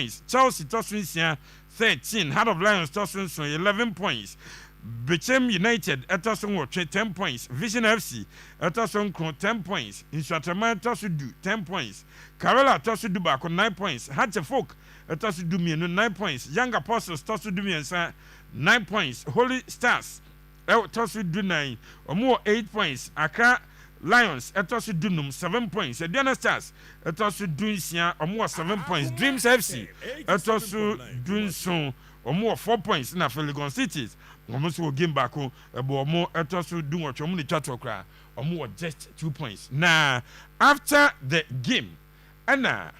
points. Chelsea Tosunsia 13. Heart of Lions Tosun 11 points. Bechem United Etosun 10 points. Vision FC Etosun 10 points. Insuatama Tosudu 10 points. Carola Tosudu Bako 9 points. Hatchefok Tosudu 9 points. Young Apostles Tosudu 9 points. Holy Stars Tosudu 9. Omo 8 points. Accra Lions Etosudu 7 points. Diana Stars Etosudu 7 points. Dreams FC Etosudu Omo 4 points. Na Legon Cities almost will game back home. Omo Etosudu what Omo Chatokra. Omo just 2 points. Now after the game, Anna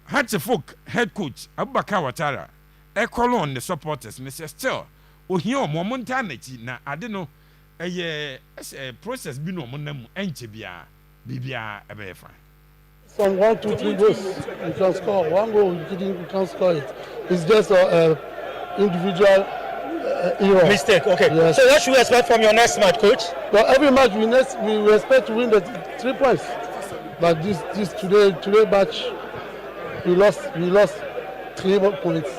Hatchefok head coach Abubakar Watara call on the supporters and say still ohia omo montaneti na ade no a process bi no omo nam enche bia bibia ebe fine. From 1, 2, 3 goals you can score. One goal you can't score it. It's just individual error. Mistake. Okay. Yes. So what should we expect from your next match, coach? Well, every match we expect to win the 3 points. But this today match we lost 3 points.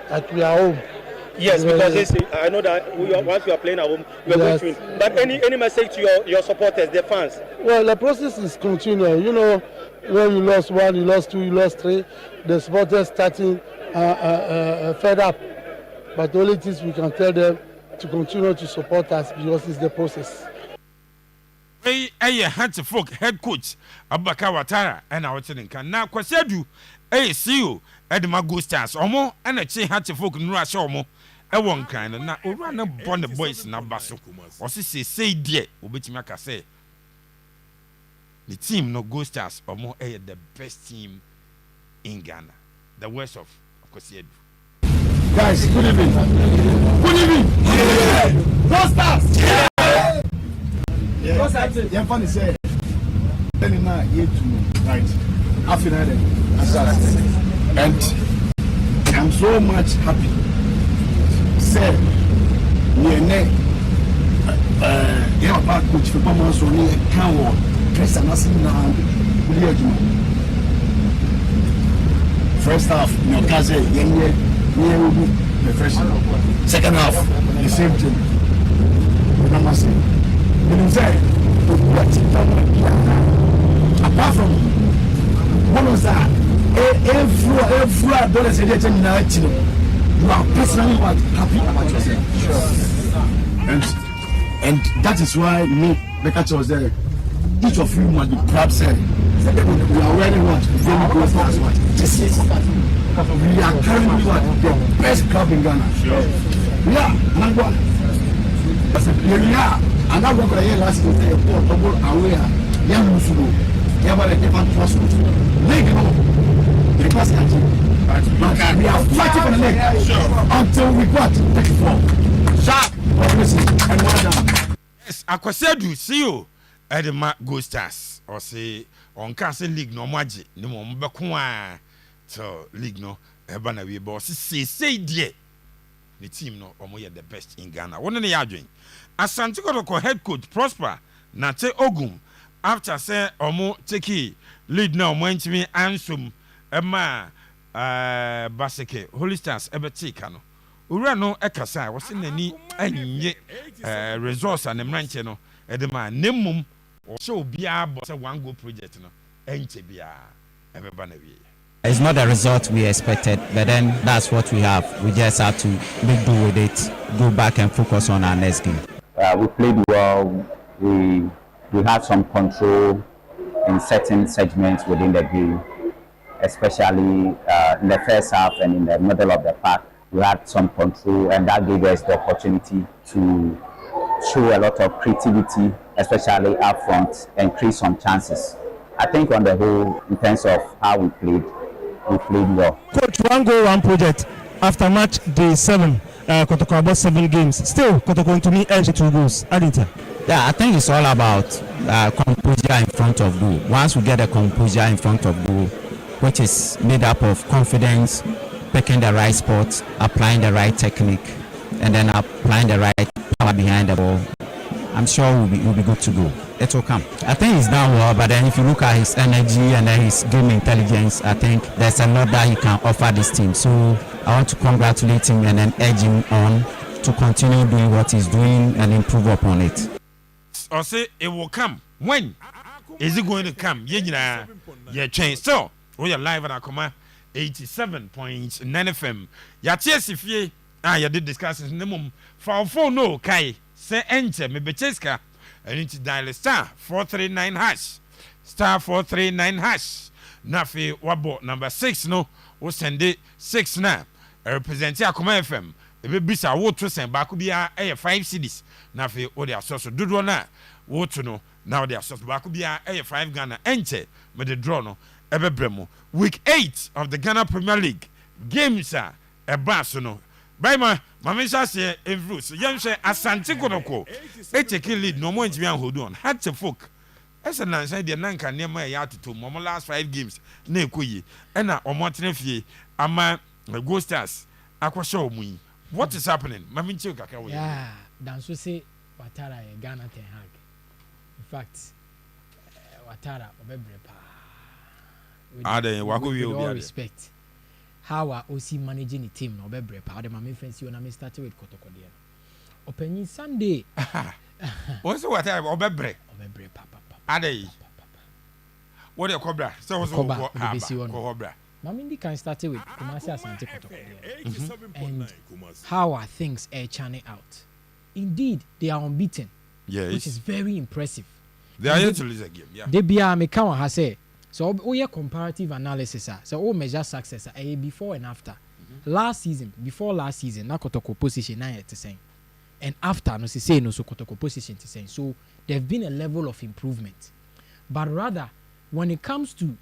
Like we are home. Yes, because I know that once we are playing at home, we are going to win. But any message to your supporters, the fans? Well, the process is continual. You know, when you lost 1, you lost 2, you lost 3, the supporters starting fed up. But the only thing we can tell them to continue to support us because it's the process. Hey, Hatchefok head coach Abubakar Watara and our training can now Kwasedu. Hey, see you. Edema Go Stars. Omo and a che Hatchefok Nura Shomo. A one kind of now run up on the boys in Abaso. Or say dear, Obitimaka say. The team no Go Stars Omo the best team in Ghana. The worst of Kwasedu. Guys, good evening. Good evening. Go Stars. Yeah, funny say. Then now here to right. After that, and I'm so much happy. Say, yeah, about coach for Pamos on the account. Dress and nothing now. First half, no Kaze, will be the first. Second half, the same thing. Remember saying. Apart from one of that, every adolescent you are personally happy about yourself. And that is why me, Bekacha was there. Each of you must be proud saying, we are wearing what? Very good as what? We are currently what? The best club in Ghana. Yeah, number one. Yeah. And I work here last year, double aware, young Musulo, never a different trust. Leg the class we are fighting for the leg until we got 34. Sharp, and well done. Yes, Akwasedu, see you. Edema Go Stars, or say on Castle League no maji, no more Bakua. So, League no, Ebana we boss, say, dear. The team no omoye the best in Ghana. What are they doing? Asante Kotoko head coach Prosper Nate Ogum after say omo take lead now montimi ansum ema baseke Holy Stars ebeti kano. Ura no ekasa wose nani anye resource and mranche no edema nemum so bia bo say one go project no enche bia ebeba na wie. It's not the result we expected, but then that's what we have. We just have to make do with it, go back and focus on our next game. We played well. We had some control in certain segments within the game, especially in the first half and in the middle of the park. We had some control, and that gave us the opportunity to show a lot of creativity, especially up front, and create some chances. I think on the whole, in terms of how we played well. Coach, 1 goal, 1 project. After match day 7, Kotoko about 7 games. Still, Kotoko to me edge 2 goals. Adinta. Yeah, I think it's all about composure in front of goal. Once we get a composure in front of goal, which is made up of confidence, picking the right spot, applying the right technique, and then applying the right power behind the ball, I'm sure we'll be good to go. it will come. I think he's done well, but then if you look at his energy and then his game intelligence, I think there's a lot that he can offer this team. So I want to congratulate him and then urge him on to continue doing what he's doing and improve upon it. Or say it will come. When is it going to come? Yeah, change. So we are live at Akoma 87.9 FM. Yes, if you did discussions in the mum for no kai say enter me becheska. I need to dial star 439 hash. Star 439 hash. Nafi wabo number 6 no. We send it 6 now. Represent Akoma FM. Ebe bisa wo to send back be a 5 cities. Nafi o dia so dodo na wo to no. Now they are so back be a 5 Ghana enter me the draw no. Ebe bremo. Week 8 of the Ghana Premier League games are a basso no. Baima, Mamisha say influence. Young say Asante Kotoko. A taking lead no more into me and hold on. Had to folk. As an answer, the Nanka near my yard to Momo last 5 games. Ne kuyi. And now on Montenefie. Ama Go Stars. Aqua show me. What is happening? Mamincho Kakawa. Yeah, Danso say Watara Ghana Ten Hag. In fact, Watara Obebrepa. With all respect. How are OC managing the team? No, be part of my friends. You and I started with Kotoko. Opening Sunday. What's what I Obebre? Papa. Ade. What you cobra? So was cobra. Mamindi can start with Kumasi Asante Kotoko. And how are things churning out? Indeed, they are unbeaten. Yes. Which is very impressive. They are yet to lose a game. Yeah. They be a mekawa has said. So we have comparative analysis. So we measure success before and after. Before last season, na Kotoko position 9 to saying, and after no say no so Kotoko position to saying. So there's been a level of improvement, but rather when it comes to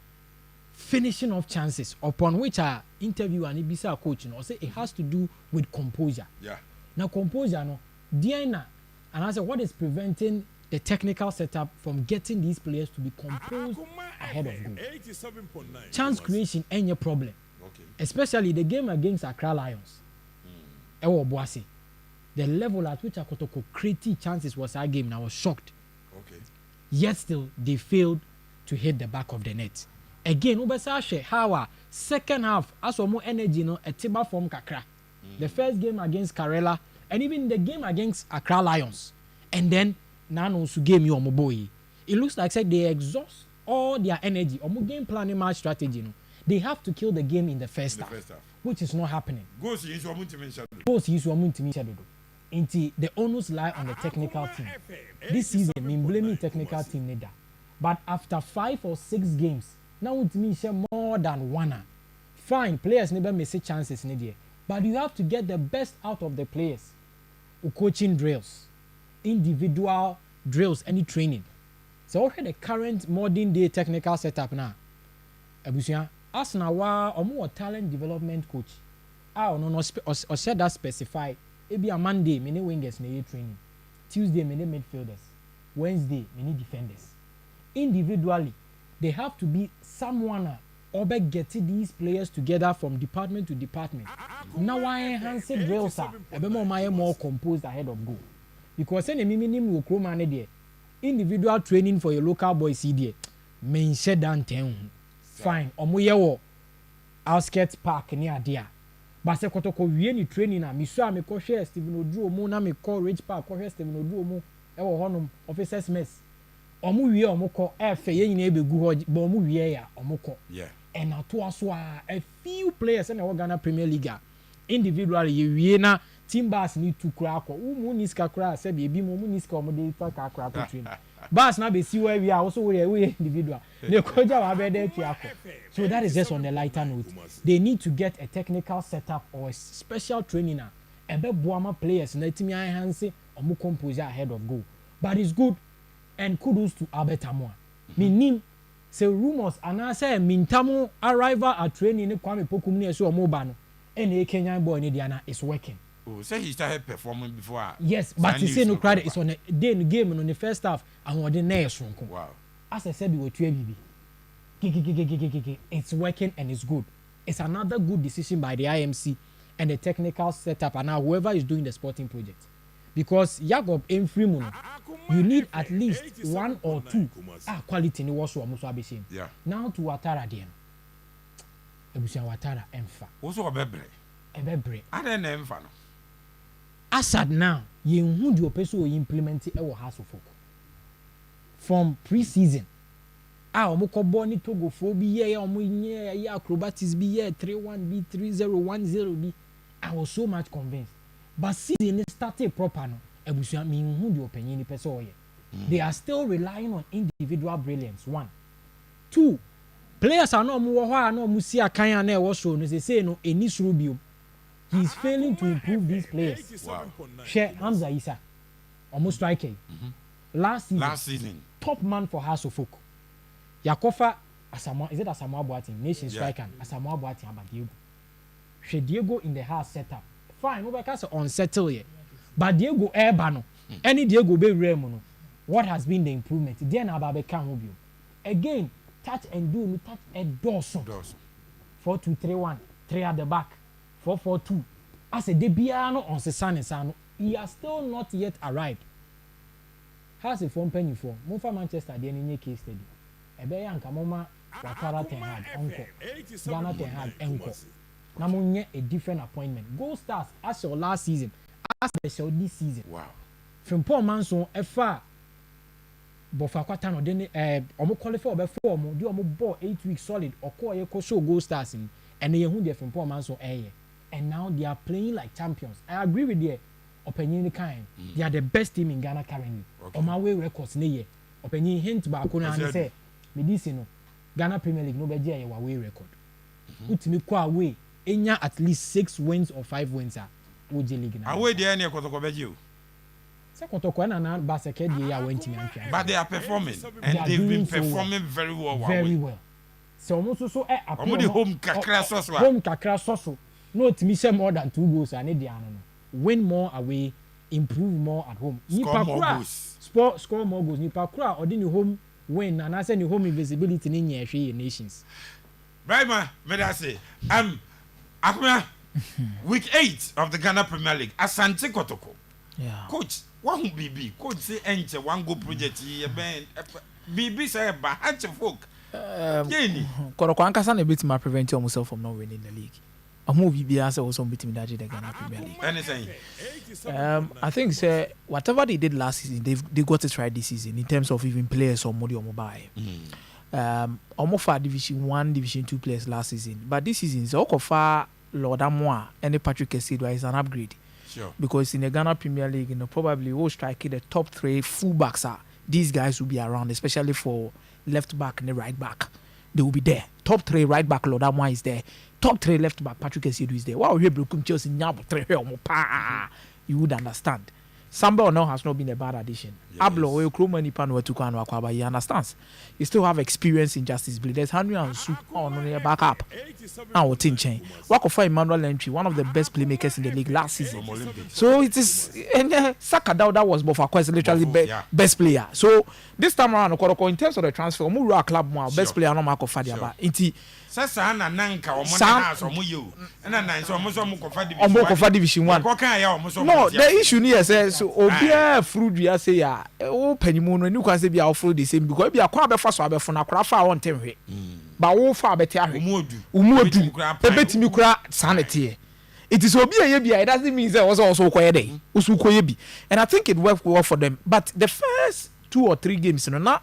finishing off chances upon which our interview and Ibisa coach, or say it has to do with composure. Yeah. Now composure no, Diana, and I said what is preventing the technical setup from getting these players to be composed ahead of goal. Chance creation ain't your problem. Okay. Especially the game against Accra Lions. Ewo Boase. The level at which Kotoko created chances was our game and I was shocked. Okay. Yet still they failed to hit the back of the net. Again, Ubesashe, how second half as more energy no a tiba from Kakra. The first game against Karela and even the game against Accra Lions. And then Nano to game you boy. It looks like they exhaust all their energy. Or game planning match strategy. No? They have to kill the game in the first half, which is not happening. Goals the onus lie on the technical team. This season, I'm blaming technical team neither. But after 5 or 6 games, now it means more than one. Fine, players never miss chances neither. But you have to get the best out of the players. Coaching drills. Individual drills, any training. So what the current modern day technical setup now? Abusia, as na wa omo talent development coach. No or said that specify. Maybe a Monday, many wingers may training. Tuesday, many midfielders. Wednesday, many defenders. Individually, they have to be someone or be getting these players together from department to department. Now I enhance drills are a bit more composed ahead of goal. Because any minimum will come on there. Individual training for your local boys there. Main shed down 10. Fine. Omoyewo outskirts park near there. But se Kotoko we any training na me so me ko share Stephen Odru omo na me call Rich Park ko share Stephen Odru omo e wo honum officers mess. Omo wie omo ko e fe ye nyina ebegu ho but omo wie ya omo ko. Yeah. And ato aso a few players in the Ghana Premier League individually ye wie na team bars need to crack or ni ska crack say be mo ni ska omo dey fa crack to train bars na be see where we are also we individual the coach wa be there to. So that is just on the lighter note. They need to get a technical setup or a special training and be boama players na timi enhance omo composure ahead of goal. But it's good and kudos to Albert Amoa. Minim say rumors and say Mintamo arrival at training ne Kwame Pokum ne so omo ba no and a Kenyan boy ne dia na is working. Oh, say he started performing before. Yes, but he say no credit is on the day in the game and on the first half and on the next one. Wow. As I said, we were 2 it's working and it's good. It's another good decision by the IMC and the technical setup and now whoever is doing the sporting project. because Jacob Enfrimuno, you need at least 1 or 2 quality ni was so muso abeshim. Yeah. Now to Watara den. Ebusia Watara emfa. Also obebre. Ebebre. Ade na emfa no. Asad now, ye hu di opeso o implement e wo House of Folk. From pre-season. Omo kobo ni Togo fo bi ye omo nye acrobatics bi ye 3-1 bi 3-0 bi. I was so much convinced. But season started proper no. Ebusia me hu di opinion ni pese oye. They are still relying on individual brilliance. 1. 2. Players are no more ho no mu si akan na e wo so no say no eni suru bio. He is failing to improve these players. Wow. Share Hamza Isa. Almost striker. Last season. Top man for House of Folk. Yakofa Asamoah, is it Asamoah Boateng? Nation striker. Asamoah Boateng about Diego. She Diego in the house setup. Fine, we can say unsettle here. But Diego Erbano. Any Diego be Remono. What has been the improvement? Then Ababe can you. Again, touch and do, touch and Dawson. 4-2-3-1. 3 at the back. 4-4-2. As a Debiano on Sesane Sano, he has still not yet arrived. Has a phone penny for Mofa Manchester, the any case study. Ebeyanka Moma, Watara Ten Hag, Uncle. Ghana Ten Hag, Uncle. Namunye a different appointment. Gold Stars as your last season, as the show this season. Wow. From Paul Manson, FA. Bofakwata no then omo qualify obe form do omo ball 8 weeks solid or call ye show Gold Stars in and they hu their from Paul Manson and now they are playing like champions. I agree with their opinion kind. They are the best team in Ghana currently. On my way records ne ye. Opinion hint ba ko na say me this no Ghana Premier League no be je ye away record. Utimi kwa away enya at least 6 wins or 5 wins are OJ League na. Away there ne Kotoko be you. Say Kotoko na basket dey ya wentimi antwa. But they are performing and they've been performing very well. Very well. So almost so home kakra soso. Home kakra soso. No timi share more than 2 goals and dey ano. Win more away, improve more at home. Score more goals. Score more goals. Nipa kura or the home win and I say the home invisibility in your nations. Right man, may I say Akuma week 8 of the Ghana Premier League. Asante Kotoko. Yeah. Coach, one BB. Coach say enter one go project here ben BB say ba hatch folk. Kotoko ankasa na bit ma prevent himself from not winning the league. Amu BB answer also beat me that the Ghana Premier League. Anything. I think say whatever they did last season, they got it right this season in terms of even players or money or mobile. Almost for Division 1, Division 2 players last season, but this season so Okofa Lord Amoa and Patrick Kesidwa is an upgrade. Sure. Because in the Ghana Premier League, probably will strike the top 3 fullbacks are these guys will be around, especially for left back and the right back. They will be there. Top 3 right back Lord Amoa is there. Top 3 left back Patrick Kesidwa is there. Wow, here Brukum Chelsea nyabo 3 you would understand. Samba now has not been a bad addition. Ablo or Krumani Pano to Kano Akwaba, he understands. You still have experience in Justice Blade. There's Henry and Su on your backup. Now, Tinchain. Wako Emmanuel Entry, one of the best playmakers in the league last season. So it is, and Saka that was both quite literally best player. So this time around, in terms of the transfer, Mura club more best player no Marco Fadia. Inti. Sasa na nanka omona so muyo na nan so mo kofa division 1 no the issue here says so obia fruit we say ya o panimu no ni kwa say bia ofro the same because bia kwa be fa so abefo na kora fa won temhwe ba wo fa abete ahwe umuodu ebetimi kura sanity it is obia bia it doesn't mean say also koye dey usu koye bi and I think it worked well for them but the first 2 or 3 games no na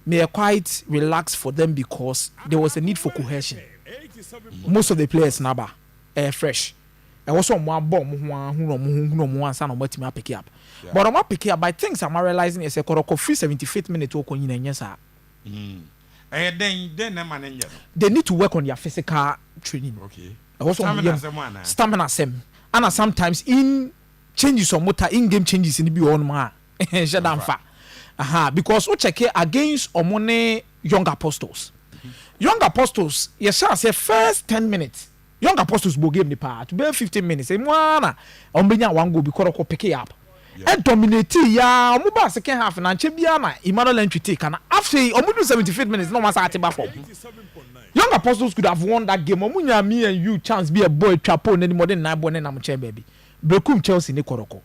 they are quite relaxed for them because there was a need for cohesion. Most of the players naba fresh. And also one bomb who and son of what pick up. But I'm not picking up by things I'm realizing is a Kotoko free 75th minute to in yes. They need to work on their physical training. Okay. Also stamina sem. And sometimes in changes of motor in game changes in the beyond ma. Shadamfa. Because we check here against Omone Young Apostles. Young Apostles, yes, I say first 10 minutes. Young Apostles will give the part to be 15 minutes. And one go because of pick it up. And dominate ya Muba second half and Chebiana, Emmanuel entry take and after 75 minutes, no one's at the back. Young Apostles could have won that game. Omunya me and you chance be a boy chapo any more than 9 born and I'm baby. Brekum Chelsea ni Kotoko.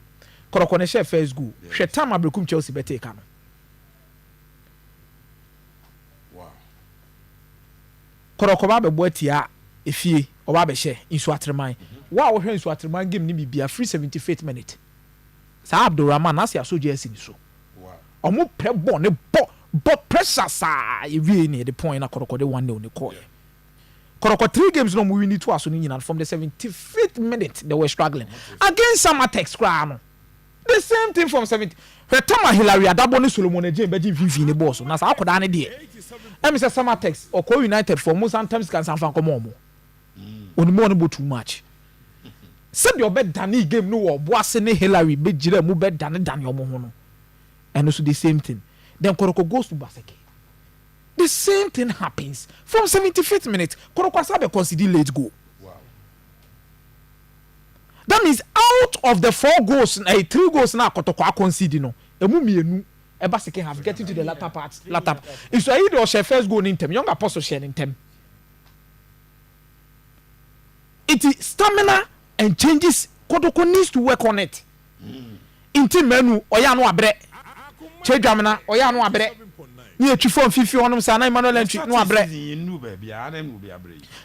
Kotoko ne share first goal hwe time abrekum Chelsea bete ka no wow Kotoko ba bebo atia efie oba be share insu atreman wa wo hwe insu atreman game ni bibia free 75th minute sa Abdurrahman asia so je ni so wow omo pre ball ne bo pressure sa ewie ni the point na Kotoko de 1-0 ni call Kotoko 3 games no mu win to aso ni nyina from the 75th minute they were struggling against Samatex cra no the same thing from 70 Retama Hilary Adabo ni Solomon Eje beji vivi ni boss na sa akoda ne de em say Samatex or Co United for most sometimes can san fan komo mo onimo no bo too much said your bed dani game no wo boase ne Hilary be jira mu bed dani omo ho no and also the same thing then Kotoko goes to Baseke. The same thing happens from 75th minute. Kotoko Asabe consider late goal. wow That means out of the 4 goals, 3 goals now Kotoko concede no. Emu mienu Baseke have getting to the latter part. It's either or share first goal in term. Young Apostle share in term. It is stamina and changes. Kotoko needs to work on it. In team menu oya no abre. Chedwamna oya no abre. Ni etwi form fifi honum sa na Emmanuel entry no abre.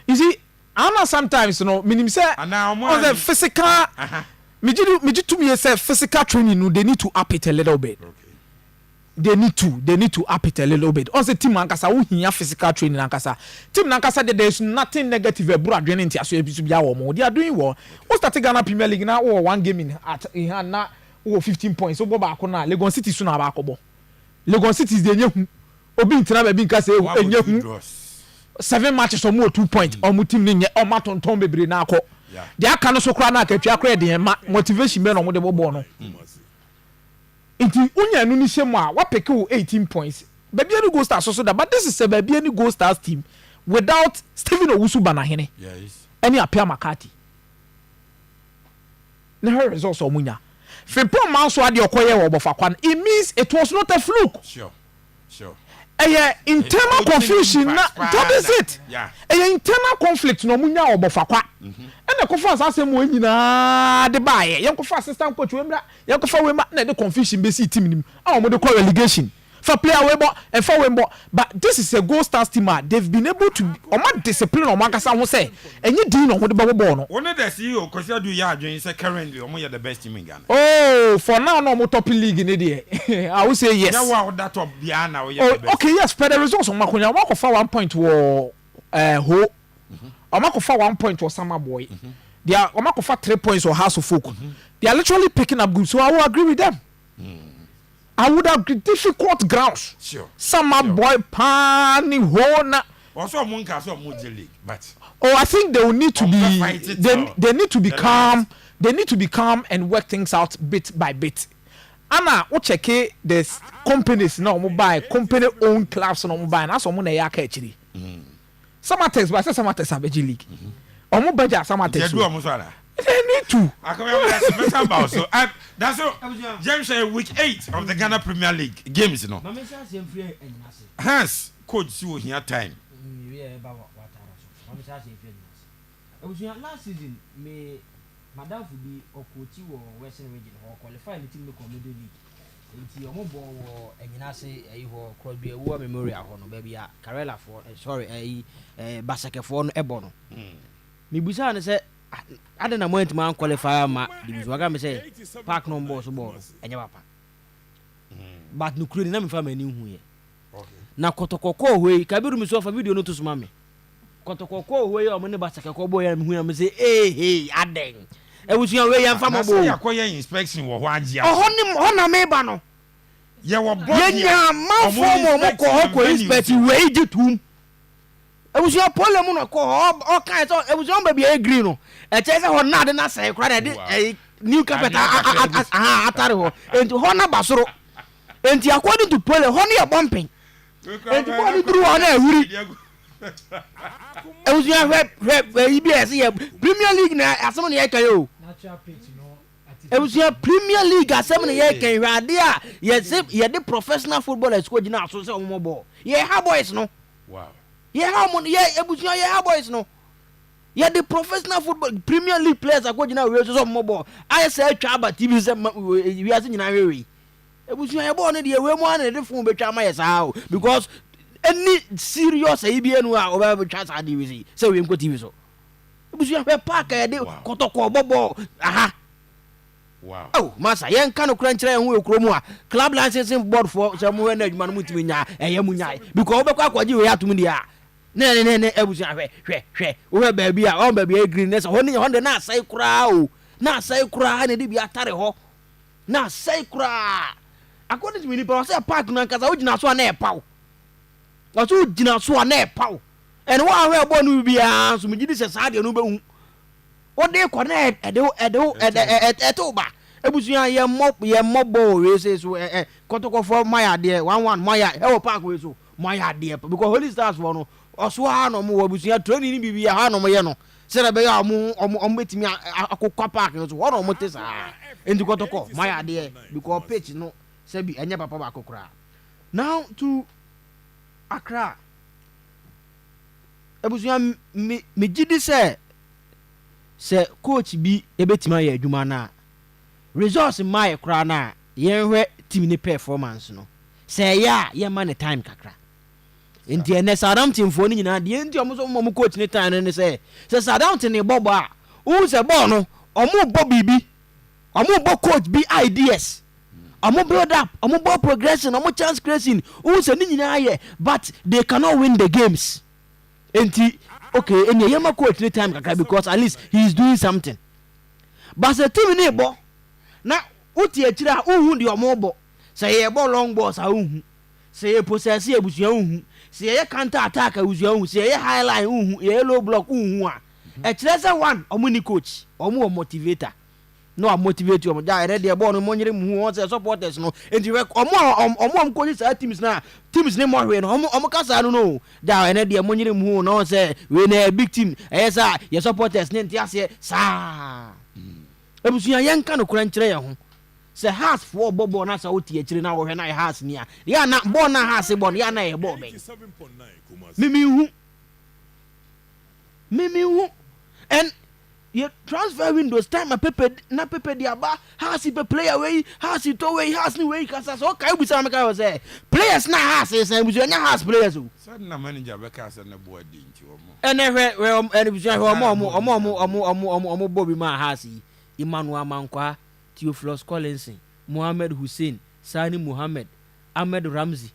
You see, Anna sometimes no minim say on the physical me to me say physical training no they need to up it a little bit. okay They need to up it a little bit. On the team ankasa wo hia physical training ankasa. Team ankasa there is nothing negative about adrenaline ntia so ebisu bia wo mo. They are doing well. We start Ghana Premier League now one game in hand na 15 points. So bo ba ko na Lagos City so na ba ko bo. Lagos City is the enye obi ntina ba bi nka say enye hu 7 matches or more 2 points or mu team ni o matonton bebre na akọ dia aka no so kra na akatwa kra de ma motivation be no mo de bobo no nti unya nu ni hyemu a wa pick 18 points baby any go stars so that but this is a baby any go stars team without Stephen Owusu Banahene yes any apia Makati na her results o munya Frimpong man so ade okoye wo bofa kwan it means it was not a fluke sure internal confusion na that is it internal conflict no munya obofa kwa and the conference asem wo nyina de baaye yankofa assistant coach wemra yankofa wema na the confusion be see team nim a mo de call relegation for player webo and for wembo but this is a goal stars team they've been able to discipline o makasa ho say enye din no ho de babo no one the CEO Kosia do ya adwen say currently omo the best team in Ghana oh for now no mo top league in there I will say yes yeah wa that top bia na we the best okay yes per the results o makonya wa ko fa 1 point wo ho o mako fa 1 point wo Sama Boy they are o mako fa 3 points or House of Folk they are literally picking up good so I will agree with them I would have difficult grounds. Sure. Sama Boy pani hona. Also monka so mo league but I think they will need to be they need to be calm. They need to be calm and work things out bit by bit. Anna o check the companies now mo buy company owned clubs no mo buy na so mo na ya ka achiri. Samatex but Samatex abeji league. Omo budget Samatex. They do am so ala. They need to. So that's all. James week 8 of the Ghana Premier League games, you know. Hans, coach, see what here time. Last season, me Madam Fubi or Coach or Western Region or qualify the team to come to the league. It's your mobile and you say you could be a war memorial on baby Carella for Basaka for Ebono. Mibusan said. I don't know when to man qualify ma the me say park no boss ball enya papa but no create na me fa mani hu ye na Kotoko ko we Kabiru me so fa video no to suma me Kotoko ko we o me ne Basaka ko boy me hu na me say hey aden e wusu we yan fa mo bo yakoye inspection wo ho agye ho na me ba no ye wo body ye man form mo ko inspect we ji tum e wusu problem no ko o kan so e wusu ba bia agree no e che say ho na de na say kra de new carpet atare ho enti ho na basoro enti according to pole ho na bumping enti ko ni duru ho na ehuri e wusu ya EBS ye Premier League na asem na ye kan yo e wusu ya Premier League asem na ye kan hwade a ye de professional footballers ko gina aso se omo ball ye ha boys no wow ye ha mo ye ebusu ye ha boys no Yeah, the professional football Premier League players are going now. We also some mobile. I say Chaba TV we are seeing we. It was your born the way one and the phone be Chama yes how because any serious ABN or over chance I do so we go TV so. It was your park Kotoko Bobo. Aha. Wow. Oh, massa, young kind of crunch and will chroma club licensing board for some when man mutiminya and yamunya because what you have to media. Ne, ebusia hwe baby a on baby greenness honi honde na sai kura o na sai kura na de bi atare ho na sai kura according to me people say park na nkasa ogina so na epaw waso ogina so na epaw and wa hwe bo no bia so mugidi se sa de no be hu o de ko na eto ba ebusia ye mobo we say so Kotoko for my idea 11 my e park we so my idea because Holy Stars for no oswa no mo wabusia training ni bibia ha no mo ye no se na be ya omo betimi akokwa park no so ho no mo tesa enti Kotoko my idea because pitch no se bi enya papa ba kokora now to Accra ebusia me gidi se coach bi ebetima ya adwuma na resource my kra na yenhwe team ni performance no se ya ye man time kakra enti ene Southampton fo ni nyina de enti omo coach ni time ne se Southampton ni bobo a u se bo no omo bo bibi omo bo coach bi ideas omo build up omo bo progression omo chance creation u se ni nyina ye but they cannot win the games enti okay eni ye ma coach ni time kakra because at least he is doing something but the team ni bo na uti akira uhu de omo bo se ye bo long balls a uhu se ye possess ebusuan uhu se ye counter attack ebusuan uhu se ye high line uhu ye low block uhu a e kire se one omo ni coach omo motivator no motivate omo ja ready e ball no mo nyere mu won se supporters no enti omo coach sa teams ni mo hwe no omo kasa no ja ready e mo nyere mu no se we na big team e sa ye supporters ni enti ase sa ebusuan ye nka no kura nkire ye ho se has for bobo na sa oti akire na wo hwe na ye has ni a ya na bo na has bo ya na ye bo ben mimi hu and ye transfer windows time pepe dia ba has be player way has it away has ni way kasa so kai busa me kai say players na has say ebusuan nya has players o said na manager be kasa na bo adi nti omo ene hwe ebusuan hwe omo bobi ma has Emmanuel Mankwa, Theophilus Collins, Mohamed Hussein, Sani Mohamed, Ahmed Ramzi.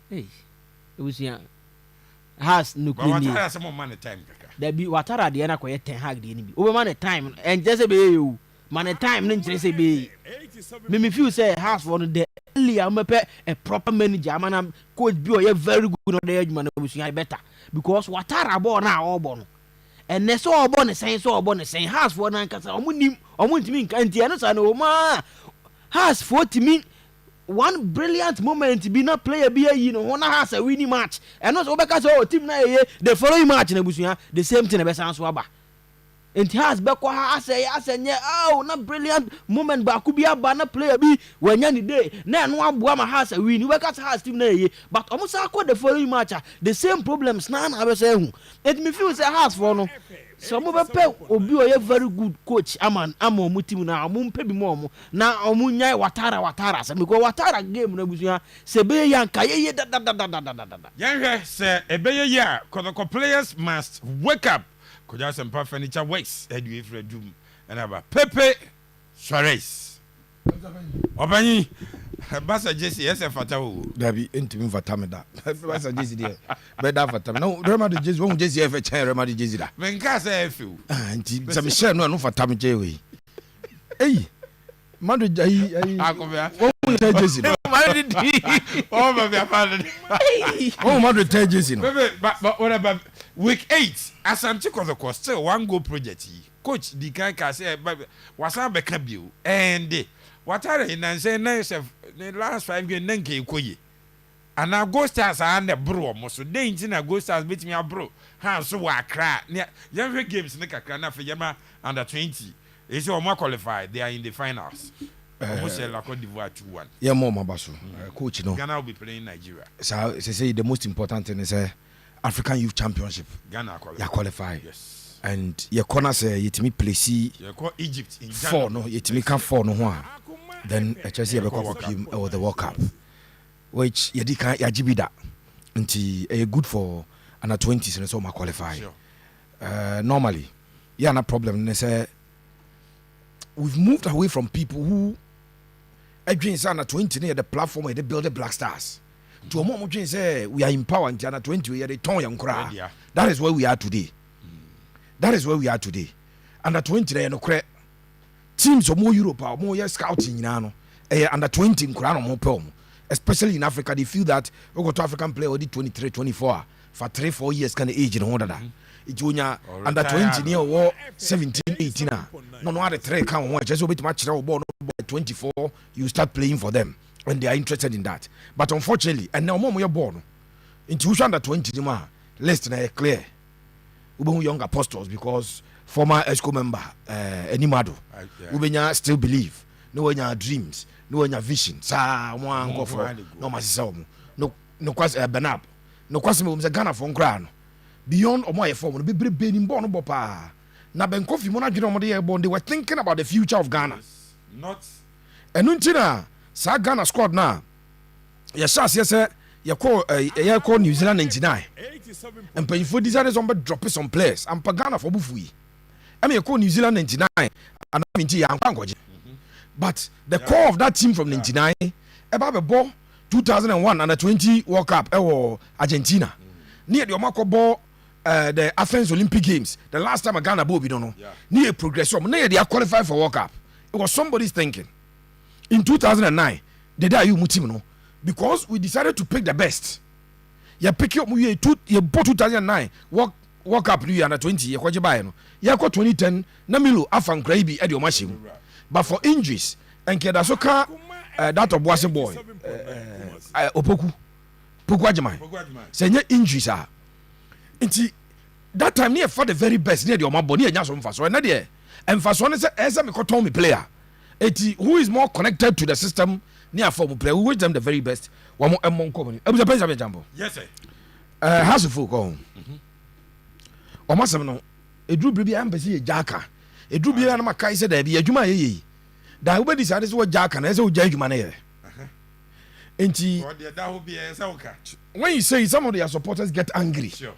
Hey, it was young. Has no clue. But some man time. There be Watara the Anna quiet 10 hag the enemy. Over man time and just be you. Man time, then just be. Mimi few say has one the early I'm a proper manager. Man, coach be a very good on the edge man. I better because Watara born now all born. And they saw a bonnet saying has for nine cats. I want to mean Cantianos and Oma has 40 mean one brilliant moment to be not player be one has a winning match and not because team the following match in the same thing best answer swaba. And has Beko has oh not brilliant moment but could be a banner player be when any day now one Buama has a win because has team but almost I the following match the same problems none I was saying it me feel say has for no some of pe obi a very good coach aman amo mutim na amumpe bi mo na omunya watara say because watara game na busia se be yanka ye da yan say ebeye ya Kotoko players must wake up. Koja Sempa Furniture Works, Edu Ifredum, and about Pepe Suarez. Obani, Bassa Jesse, yes, a fatao. Dabi, intimate fatamida. Bassa Jesse, dear. Better fatam. No, Rema de Jesse won't Jesse ever chair Rema de Jesse. Menka say a few. And some share no fatam Jewy. Hey, Mother Jay, won't tell Jesse. Oh, my father. Oh, Mother tell Jesse. But what about week 8? Asante Kotoko still one goal project. Coach the guy say wasa beka bio and what are in say nice the last 5 games nanke koye. And now Ghost Stars are under bro so they na Ghost Stars beat me a bro. Ha so wa cry. Young games nika kana for Yama under 20. They say more qualified. They are in the finals. Almost like Cote d'Ivoire 2-1. Yeah, more Mabasu. Coach, no. Ghana will be playing Nigeria. So they say the most important thing is African Youth Championship. Ghana qualified. Yes. and your corner say yetimi place Egypt in 4 no yetimi can 4 no ho then Chelsea be kwa pim or the World Cup which yedi kan yajibi da nti good for under 20s and so ma qualify. Normally yeah no problem they say we've moved away from people who against under 20 near the platform where they build the Black Stars to a moment say we are empowered under 20 we are the ton young crowd. That is where we are today. That is where we are today. Under 20 they no credit teams or more Europe or more scouting no under 20 in crown more pom, especially in Africa. They feel that we go to African player already 23 24 for 3-4 years kind of age in order that it's under 20 near war 17 18 no other 3 count one just a bit much by 24 you start playing for them when they are interested in that. But unfortunately and now more we are born into under 20 list na clear we young apostles because former ESCO member Animado we still believe no when your dreams no when your vision sa one go for no masisa no kwase benab no kwase me say Ghana for nkra no beyond omo form no bebre benim bo no pa na ben kofi mo na dwene omo de born they were thinking about the future of Ghana not enuntina sa Ghana squad na ya chance say ya call New Zealand 99 and pay for decided some drop some players and Ghana for bufui I mean call New Zealand 99 and but the core of that team from 99 about the ball 2001 under 20 World Cup Argentina near the Omako ball the Athens Olympic Games the last time Ghana ball we don't know near progression near they are qualified for World Cup. It was somebody's thinking in 2009 they die you mutim no because we decided to pick the best. You pick up you 2009 World Cup you under 20 you kwaje buy no you got 2010 na Milo afan kraibi e de o machine but for injuries and keda so ka that of Boase boy Opoku Poku Ajimai say nye injuries are nti that time near for the very best near the o mabody enya so mfa so na de emfa say esa me koton me player eti who is more connected to the system near for player we wish them the very best one more among company e be pensa jambo yes sir has a full go o masem no edru bia am pese ye jaka edru bia na makai se da bia adwuma ye da we decide so jaka na se o ja adwuma na ye enti when you say some of their supporters get angry sure.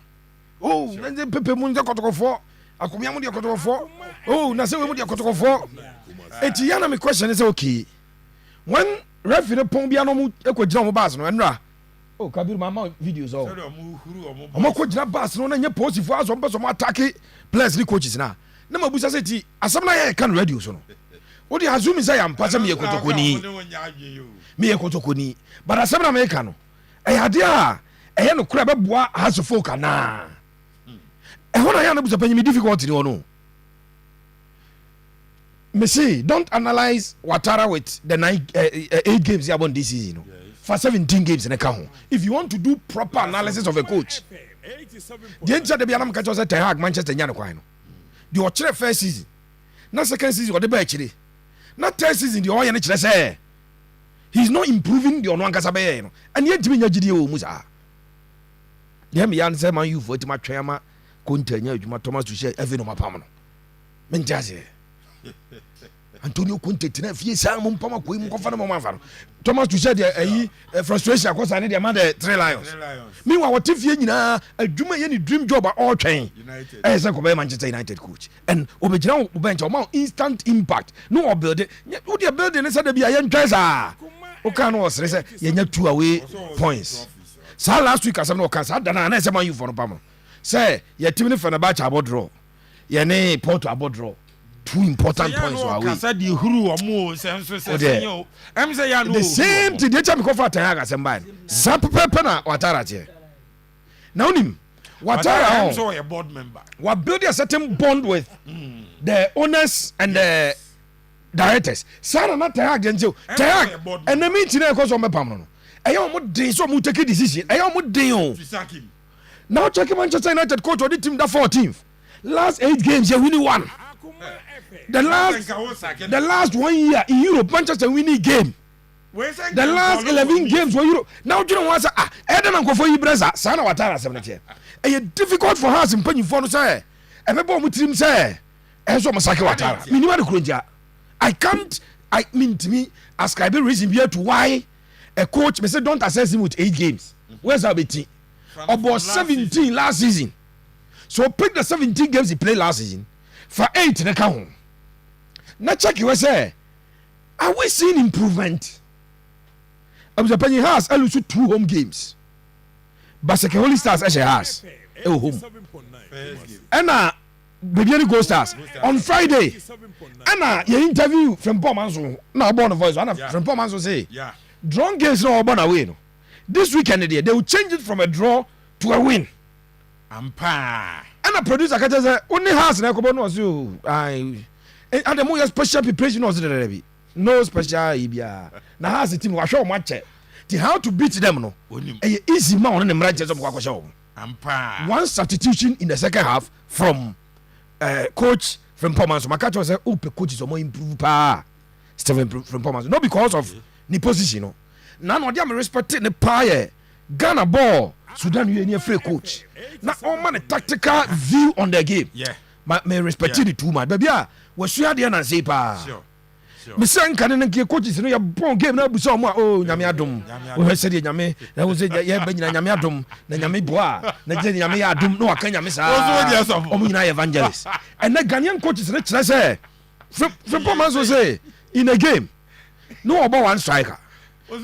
Oh sure. Then pepe mu nze Kotoko for akomia mu de Kotoko for oh na se we mu de Kotoko for enti yana me question is okay when referee pon bia no mu ekogina mo bas no enra oh Kabiru mama videos all omo ko gina bas no na nye positive aso mbe so mo attack players ni coaches na mabusa say ti asam na ye kan radio so no wo di azumi say am pasa me Kotoko ni but asam na me kan no e ade a e ye no kura be boa hasofo kana e hona ya na busa panyi difficult ni ono me say don't analyze Ouattara with the 8 games he won this season no for 17 games in a count. If you want to do proper analysis of a coach, the entire de bianam catch us at Ten Hag Manchester United kwai no. The ochire first season. Na second season or the be chire. Na third season the oye na chire say he's not improving the ono ankasa be no. And yet timi nyagide o musa. Dey me yan say man you for tima twema kontanya adwuma Thomas Tuchel every no mapam no. Men jaze. Antonio Conte tina fie sa mo mpama ko im kofa no mo manfa no Thomas Tuchel de frustration akosa ne de ma the 3 Lions meanwhile what fie nyina adwuma ye ni dream job all twen say ko be Manchester United coach and obegina o bench o ma instant impact no o build wo de building ne say da bia ye ntwesa o kan no osre say ye nya 2 away points sa last week asem no kan sa da na say man you for no pam say ye team ne Fenerbahce abodro ye ne Porto abodro 2 important points were away. The same thing they tell me for Ten Hag asemba. Zapepe na Ouattara tie. Now him Ouattara also a board member. We build a certain bond with the owners and the directors. Sana na Ten Hag denjo. Ten Hag and the meeting na cause on me pam no. Eyo mo dey so mo take decision. Eyo mo dey o. Now check Manchester United coach or the team that 14th. Last 8 games you winning 1. The last 1 year in Europe, Manchester winning game. The last 11 games for Europe. Now you know what? Eden and go for Ibreza. Sana Ouattara 70. It's difficult for us in penny for say. ɛbɛbɔ ɔmo tirim sɛ ɛnso ɔmo sake Ouattara minima de kuro ntia I mean to me ascribe reason here to why a coach may say don't assess him with 8 games where's our team about 17 last season so pick the 17 games he played last season for 8 na ka ho na check you say are we seeing improvement Abuja has also 2 home games Baseke Holy Stars has home and Baby Gold Stars on Friday. Anna, your interview from Pomanso. Now, born a voice. From Pomanso say, drawn games no born away. No. This weekend, they will change it from a draw to a win. Ampa. And a producer can say, only has an echo was you. And the more special preparation was the no special Ibia. Now has the team was show match. How to beat them no. Easy man on the branches of Wakasho. Ampa. One substitution in the second half from coach from Pomanso. My catch was say, "Oh, the coach is more improved." Stephen from Pomanso, not because of the position. No, none of them respecting the player. Ghana ball, Sudan you need free coach. Now, all man a tactical view on the game. Yeah, may respect the too much. Baby, we sure the and say pa. Sure. Mr. Nkanen coaches no your born game na buso mo oh nyame adom we say de nyame na wo say ya ba nyina nyame adom na nyame boa na je nyame ya adom no aka nyame sa omo nyina evangelist and the Ghanaian coaches na kire say from Pomanso say in a game no about one striker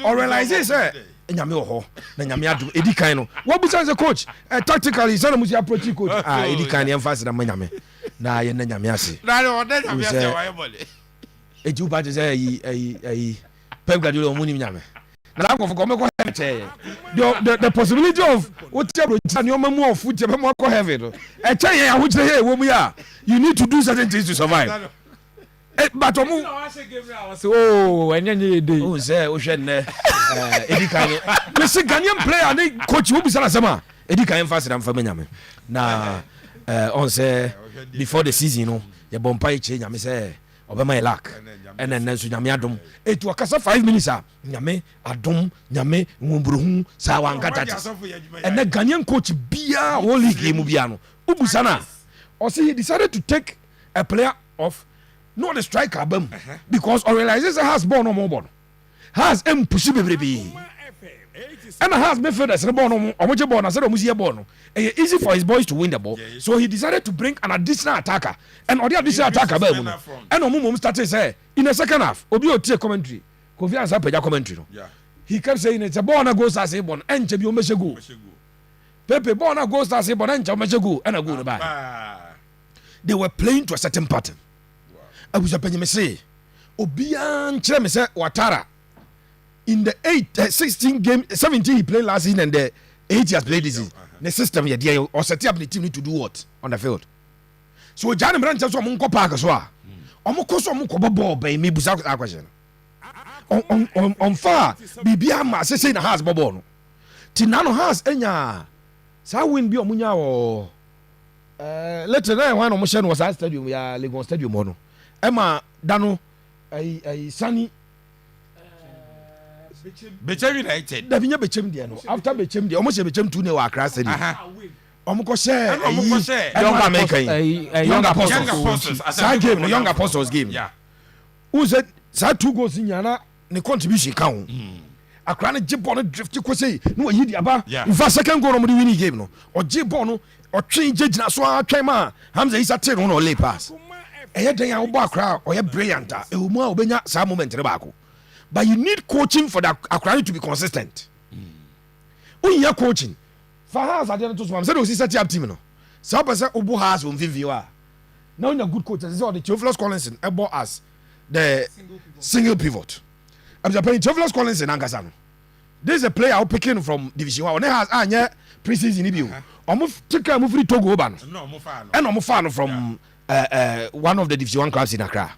or realize say nyame ho na nyame adom edi kan no what buso say coach tactically say na musi approach coach edi kan emphasis na nyame na ye na nyame ase na no na nyame ase wa yebole eju ba say Pep Guardiola omuni nyame na la ko me ko the possibility of what you no mamu of foot be mo ko heaven e che yen ahu kire here wo mu ya you need to do certain things to survive but omu oh enye dey oh say o hwe ne edi kan me say Ghanaian player ni coach wo bi sana sama edi kan fast na mfa nyame na on say before the season no ye bompa e che nyame say obema elak and then so nyame adom etu akasa 5 minutes nyame adom nyame ngumburuhu sa wankata and the Ghanaian coach bia whole league mu bia no ubusana or say he decided to take a player of not the striker bam because or realizes has ball no more ball has push bebrebe and has midfielders the ball no omoje ball na say omusie ball no easy for his boys to win the ball so he decided to bring an additional attacker and the additional attacker bam no and omum started say in the second half obi otie commentary Kofi Ansa peja commentary no he kept saying it's a ball na goes as a ball enche bi o meche go Pepe ball na goes as a ball enche o meche go and a go by they were playing to a certain pattern I was a me say obian kire me say Ouattara in the 16 game 17 he played last season and the 8 he has played this season the system here there or set up the team need to do what on the field so Johnny Branch so monko park so a omko so monko ball by me busa question on far bibia ma say na has ball no tinano has enya sa win bi omunya o later na one omo share no was stadium ya Lagos stadium no Emma Dano ai Sani Bechem United. Da binya Bechem dia no. After Bechem dia, almost Bechem 2 ne wa Accra City. Omo ko share. Young American. Young Apostles. That game, the Young Apostles game. Yeah. Who said that 2 goals in yana ne contribution count. Accra ne jib ball drift ko say no yi dia ba. In fact second goal no the winning game no. O jib ball no o twin jigina so a twin ma. Hamza Isa take no lay pass. Eye den ya wo ball Accra o ye brilliant. E wo mu a obenya sa moment re ba ko. But you need coaching for that Accra to be consistent. Unya coaching. For us, I didn't know. Said we set up team no. So person obo has on VVR. Now you're good coach. This is all the Theophilus Collinson about us the single pivot. I'm just playing Theophilus Collinson Angasano. This is a player who picking from Division 1. He has anya preseason review. Almost take a move free Togo ban. No, mo fan. And I'm fan from one of the Division 1 clubs in Accra.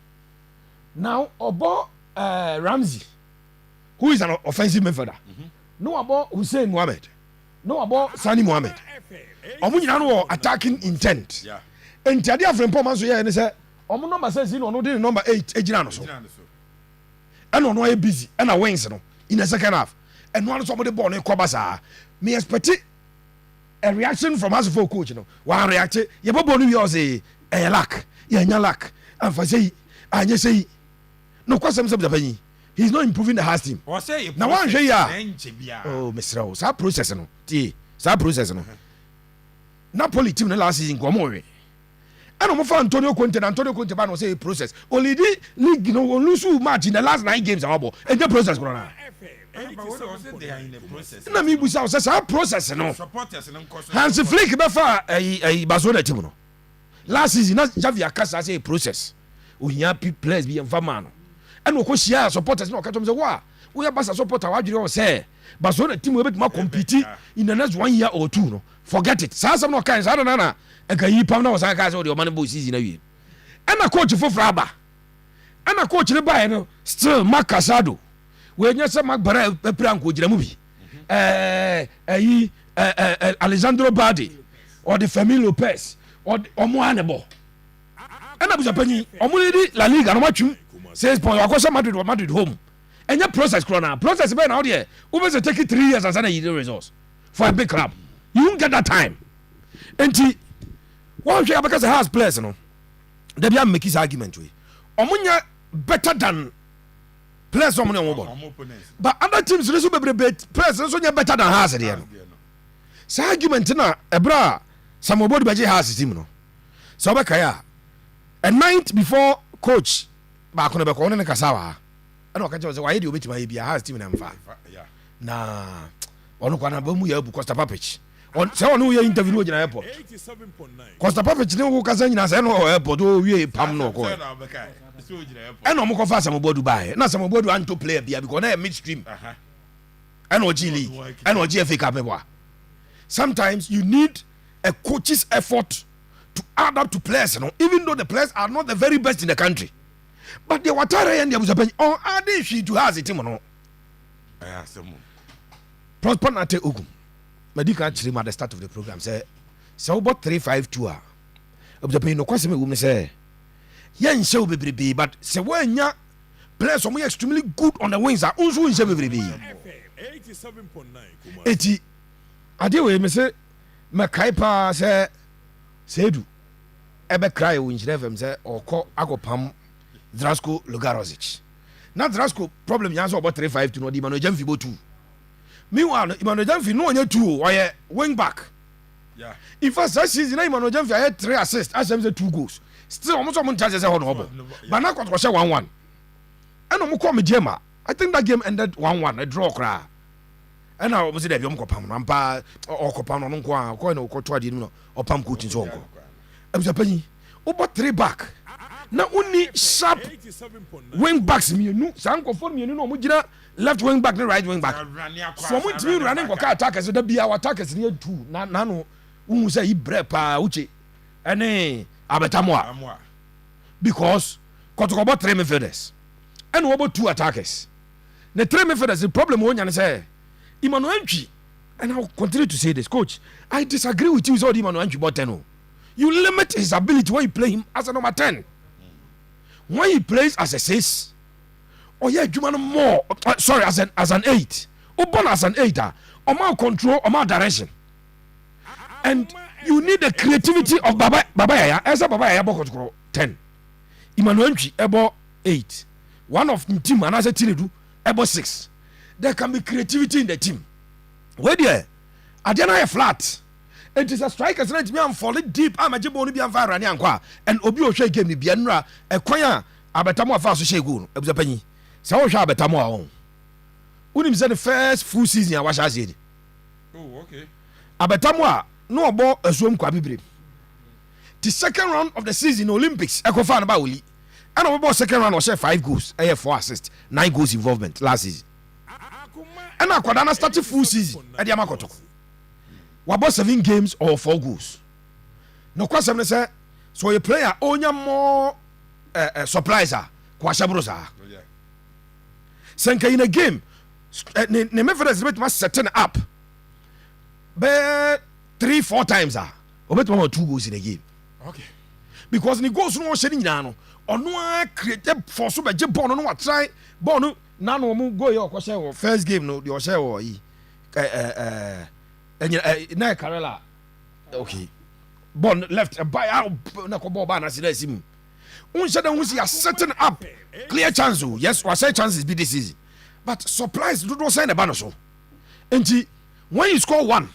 Now obo Ramsey, who is an offensive midfielder. No about Hussein Mohamed. No about Sani Mohamed. Omu nyina no attacking intent. Yeah. And Tadi Afren Pomanso here and say, Omu number 6 no dey number 8 ejina no so. And no e busy and a wings no in the second half. And one somebody ball no kwaba sa. Me expect a reaction from us for coach no one react ye bobo no we say e lack ye nya lack and for say anya say no kwasem say Japan he's not improving the house team now one hwe ya oh Mr. O sa process no tie sa process no Napoli team no last season go mo we and mo fa Antonio Conte ba no say process only the league no lose match in the last 9 games abo and the process go na na mi busa o say process no Hans Flick be fa Barcelona team no last season na Xavi akasa say process ohia players bi enfa man no and we share supporters no katom say wa we are Barca supporter wa dwere o say Barcelona team we bet ma compete in the next 1 year or 2 no forget it sa some no kan sa na enka yi pam na wasan ka say o man bo season na wi and na coach for aba and na coach ne buy no still Marc Casado we nya say Marc Bara pepra nko gira mu bi Alessandro Baldi or the Fermin Lopez or omo anebo and abuja pani omo lead La Liga no matchum 6 points akoso Madrid home and your process corona process be now there we be take 3 years and say you results for a big club you won't get that time enti one share because it has players no they be make his argument we omunya better than players omo no but other teams also be players also better than has there no say argument na ebra samobodi baje has team no so be kaya a night before coach ba kono be ko ne kasawa and o ka je why dey obetima bia has team na mfa na ono kwana ba mu ya bu Costa Papic on say ono ye interview no gina airport 87.9 Costa Papic ne wo kasa nyina say no airport o wie pam no ko and o mo ko fa samobodi ba na samobodi anto player bia because na midstream and o G League and o GFA Cup meboa sometimes you need a coach's effort to add up to players, you know, even though the players are not the very best in the country. But the Watara and the Abuzapen on adding she to has it, you know. Prosper Nate Ugum. Medical actually at the start of the program say, so about 3-5-2. Abuzapen no question me say, Yan show be, but say when ya players are extremely good on the wings are also in Shabby. 87.9. 80. I do me say, Makaipa say, Sedu ebe cry win FM say or call Agopam Drasko Lugarozic. Now Drasko problem ya so about 3-5 to no di Emmanuel Jamfi bo 2. Meanwhile Emmanuel Jamfi no onye 2 or wing back. Yeah. In fact that season Emmanuel Jamfi had 3 assists as say 2 goals. Still almost someone charges say honorable. But now got 1-1. And omo come Jema. I think that game ended 1-1 a draw cry. And now we say that you pam nampa or kopam no nko ko no ko to adi no or pam coaching so nko e penny over 3 back na only sharp wing backs mienu sanko for mienu no mo gira left wing back and right wing back so mo timi running ko ka attackers da bia attackers ni 2 na no unu say ibre pa uche ene abetamoa because Kotoko about 3 midfielders and over 2 attackers the 3 midfielders the problem one yan say Emmanuel Ntwi, and I'll continue to say this, coach. I disagree with you. Is all Emmanuel Ntwi but 10. You limit his ability when you play him as a number 10. When he plays as a 6, or yeah, you want more. Sorry, as an 8. Open as an 8, or more control, or more direction. And you need the creativity of Baba Yaya. As a Baba Yaya, control 10. Emmanuel Ntwi, about 8. One of the team, and as a Tinedu, about 6. There can be creativity in the team. Where there? Adena flat. It is a striker tonight me am falling deep. I'm a jibo ni bi am fire rani ankwa. And obi o hwe game ni bia nra ekwan abetamo afa so hwe goal. Ebuza panyi. Sa wo hwe abetamo a won. Unim say the first full season a washa ase. Oh, okay. Abetamo a no obo asuom kwa bibre. The second round of the season Olympics ekofa na ba oli. And obo second round o share 5 goals, 4 assists, 9 goals involvement last season. And I could start the full season at the Kotoko. What about 7 games or 4 goals? No question, say, so a player only more surpriser, Kwashabrosa. Senka in a game, the Memphis must setting up 3-4 times. Or 2 goals in a game. Okay. Because the goals no shedding nano, or no create for super jump on no try, bono. Nano mu go your question first game no the share or na Karela okay born left by out na ko ball ba na say sim unse da hunsi are setting up clear chance. Yes, we say chances be this season, but supplies do not sign the banner so. And when you score one,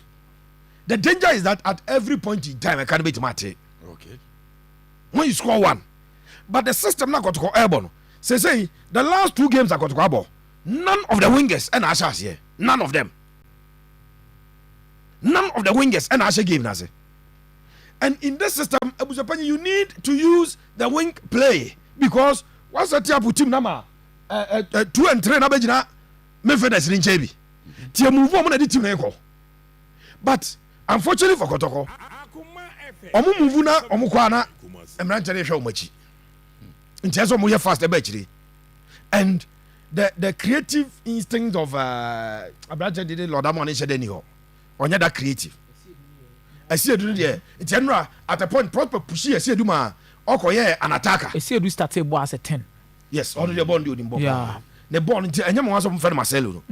the danger is that at every point in time I can't beat Mate. Okay. When you score one, but the system now got to go airborne. Say the last 2 games I got to go ball. None of the wingers and Ashas here. None of them. None of the wingers and Asha game Nase. And in this system, you need to use the wing play because once a team nama 2 and 3 na bejina Memphis in Chebi. Tia move on the team eko. But unfortunately for Kotoko, omu move na omu kwana emranchane hwe omachi. Ntia omu ye fast ebechiri. And the creative instinct of Abraja did Lord Amon shedeni ho. Onya that creative. I see do there. It's at a point proper pushy I see do ma okoye an attacker. I see do start a as a 10. Yes, only the bond in Bob. Yeah. The ball into any one of friend Marcelo.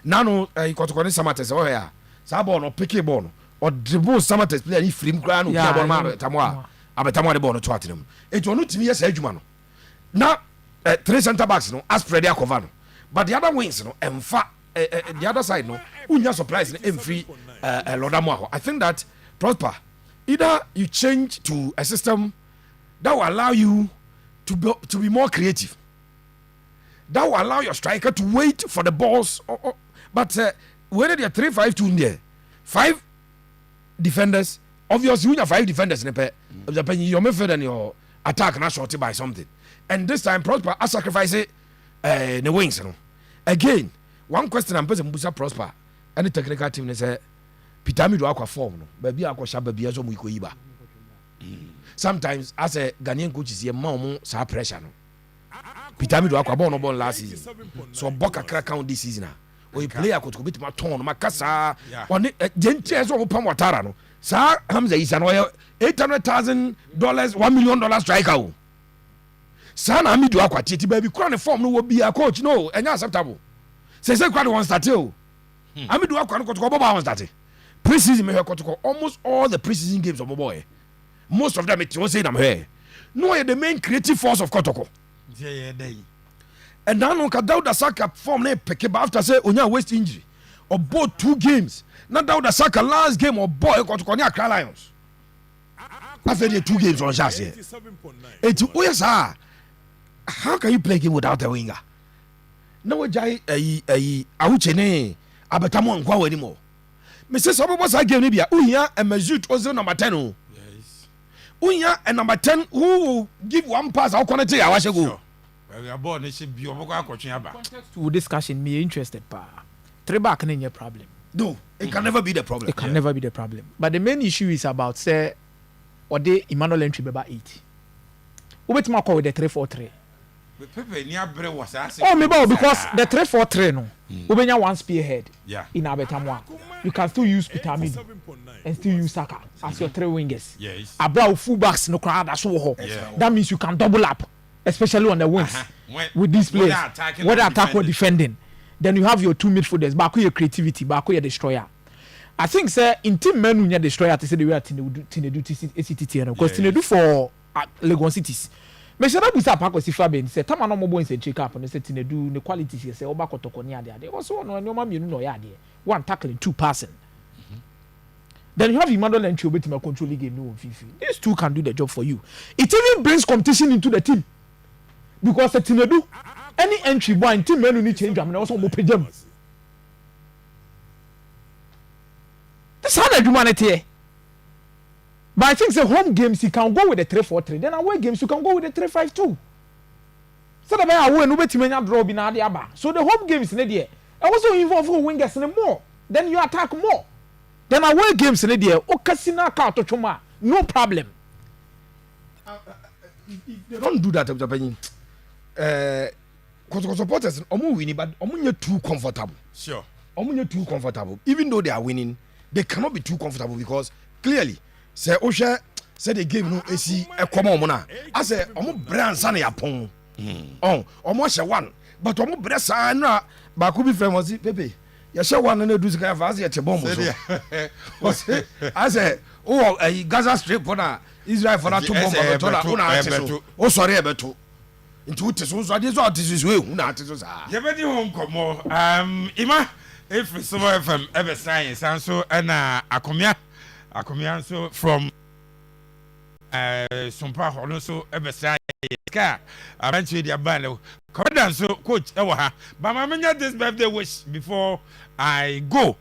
Nano Kotoko Samates or here. Sabon or picky ball or dribble Samates play any film ground or Tamwa. Abetamwa the ball to him. It will not to me as Edgeman. Now 3 center backs no as Fredia Covano. But the other wings no and the other side no unya surprise in free Lodamo. I think that Prosper either you change to a system that will allow you to be more creative, that will allow your striker to wait for the balls but whether they are 3-5-2 in there 5 defenders obviously you have 5 defenders in the your midfield and your attack not shorted by something, and this time Prosper I sacrifice it the wings you know. Again one question I'm person Musa Prosper and the technical team they say Pitami do aqua form no baby aqua shaba bia so mu ikoyiba. Sometimes as a Ghanaian coach is here more sa pressure no Pitami do aqua no born last season so boka crack count this season o player could bit ma ton makasa on gentle so pam watara no sa Hamza is an $800,000 $1 million striker sa na mi do aqua titi baby crown form no will be a coach no enya acceptable say kwad one start o ami do aqua no Kotoko boba one start preseason me Kotoko almost all the preseason games of my boy. Most of them it was saying I'm here. No, the main creative force of Kotoko. And now no Dauda Saka form ne pick after say onya waist injury or both 2 games. Now Dauda Saka last game or boy Kotoko near Accra Lions. After the 2 games on chance here. It's yes how can you play game without a winger? No jai awuchene abetamo nkwa anymore. Mr. Sobo was game Libya. Uya and Mazut was number 10. Yes. Uya and number 10 who will give one pass. How can I tell you? I was go. We are born. It should be over. To discussion, me interested. 3 back in your problem. No, it can never be the problem. It can never be the problem. But the main issue is about say, or they Emmanuel entry about 8. Who bet more with the 3-4-3? Oh, maybe because the 3-4-3 no. Ubenya one spearhead in Abetamwa. You can still use Pitami and still use Saka as your 3 wingers. Yes. About fullbacks no crowd that's so that means you can double up, especially on the wings with these players. Whether attack or defending. Then you have your 2 midfielders, back your creativity, back your destroyer. I think sir in team menu your destroyer to say the way Tinedu ACT because Tinedu for Legon cities. Me say that bisa pakwa sifa ben say tama no mo say check up and say Tinedu the quality say oba Kotoko ni ade ade also no nyoma mienu no ya ade one tackling 2 passing. Then you have Emmanuel and Chobeti ma control the game no fifi. These 2 can do the job for you. It even brings competition into the team because the Tinedu any entry boy in team menu need change am also mo pejam. This how the humanity. But I think the home games you can go with the 3-4-3. Then away games you can go with the 3-5-2. So the way away no bet many draw be na dey aba. So the home games in there, I also involve wingers in more. Then you attack more. Then away games in there, okasina ka to choma, no problem. If they don't do that, Kotoko supporters omu winning, but omu too comfortable. Sure. Omu too comfortable. Even though they are winning, they cannot be too comfortable because clearly. Say Osha said the game no AC a common mona. I say omo brand sana ya pon. Omo she one. But omo brand sana ba ku bi friend was Pepe. yɛhyɛ one no do sika fa ase yɛte bomb so I say oh Gaza Strip na Israel for that to bomb beto na una ate so o sɔre ɛbɛto nti wote so so ade so ate so ehu na ate so saa yɛbɛdi ho nkɔmmɔ ima efiri so fm ebe science so na akomia so from Sumpa Holo so ebe science ka eventually dia ban Commandant so coach ewa ha but my this birthday wish before I go